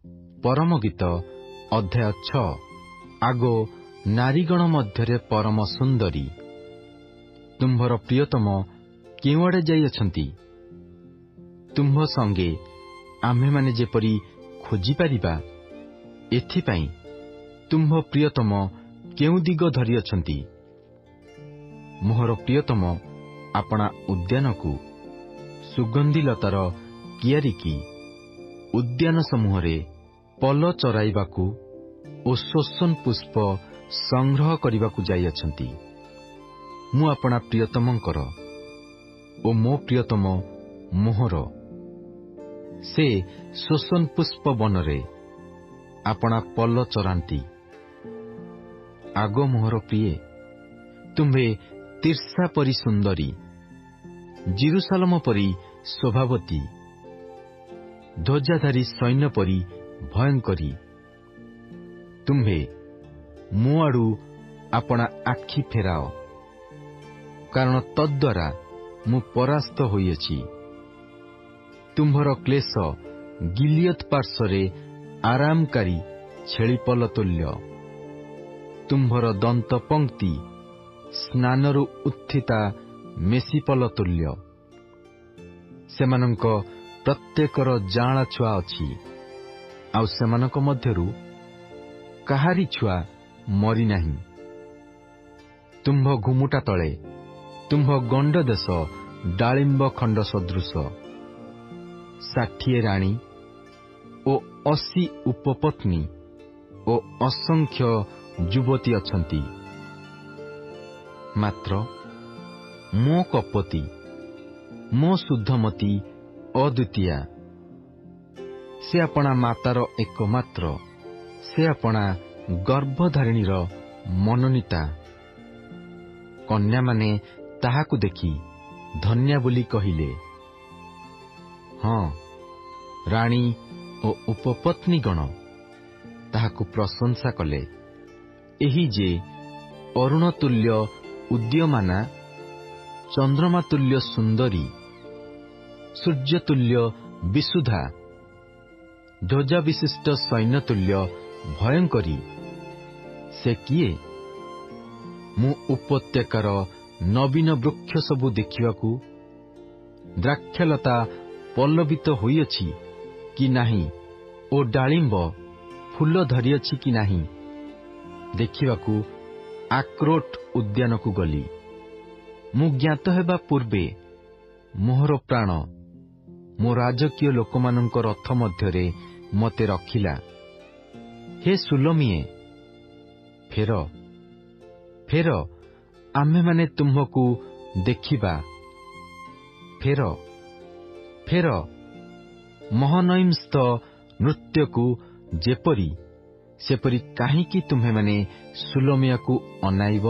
परम गीत अध्याय 6 आगो नारीगण मध्य परम सुंदरी। तुम्भर प्रियतम केउआड़े जाई अछंती? तुम्भ संगे आम्भे माने जेपरी खोजी पारिबा, एथिपाई तुम्भ प्रियतम केउ दिग धरी अछंती? मोहर प्रियतम आपणा उद्यान को सुगंधीलतार कियारिकी उद्यान समूहरे पल चराइबाकू ओ शोषण पुष्प संग्रह करिबाकू जाई अछंती। मु आपणा प्रियतमंकर ओ मो प्रियतम मोहर से शोषण पुष्प बनरे आपणा पल चरांती। आगो मोहर प्रिय, तुम्हे तीर्षा परी सुंदरी, जेरुसालम परी शोभावती, ध्वजाधारी सैन्य परी भयंकरी। तुम्हे मो आड़ू आपणा आखि फेराओ, कारण तद्वारा मु परास्त होइछि। तुम्भर क्लेश गिलियत पार्श्वरे आरामकारी छेलीपल तुल्य। तुम्भर दंत पंक्ति स्नानरु उत्थिता मेसीपल तुल्य। सेमानंक प्रत्येकर जांला छुआ अछि, आउ सेमानक मध्यरु काहारी छुआ मरी नाही। तुम्भ घुमुटा तले तुम्भ गंड देश डालिंब खंड सदृश। 60 राणी ओ 80 उपपत्नी ओ असंख्य युवती अछंती। मात्र मो कपति मो शुद्धमती अद्वितीया, से अपना मातार एकमात्र, से अपना गर्भधारिणीर मननीता। कन्या माने ताहाकु देखि धन्या बोली कहिले। हाँ, राणी ओ उपपत्नी गण ताहाकु प्रशंसा कले। एही जे अरुण तुल्य उद्यमाना, चंद्रमा तुल्य सुंदरी, सूर्य तुल्य विशुद्धा, ध्वजा विशिष्ट सैन्य तुल्य भयंकरी। से किए? मु उपत्यकार नवीन वृक्ष सबु देखिबाकू, द्राक्षलता पल्लवित होइछि कि नाही ओ डालिंब फूल धरिछि कि नाही देखिबाकू आक्रोट उद्यान को गली। मु ज्ञात हेबा पूर्वे मोहर प्राण मो राजकीय लोकमानंक रथ मध्यरे मते रखिला। हे सुलमिए, फेर फेर, आम्भे माने तुम्हकू देखिबा। फेर फेर, महनईमस्थ नृत्य को जेपरी सेपरी काहींकि तुम्हे माने सुलमिया को अनाइब?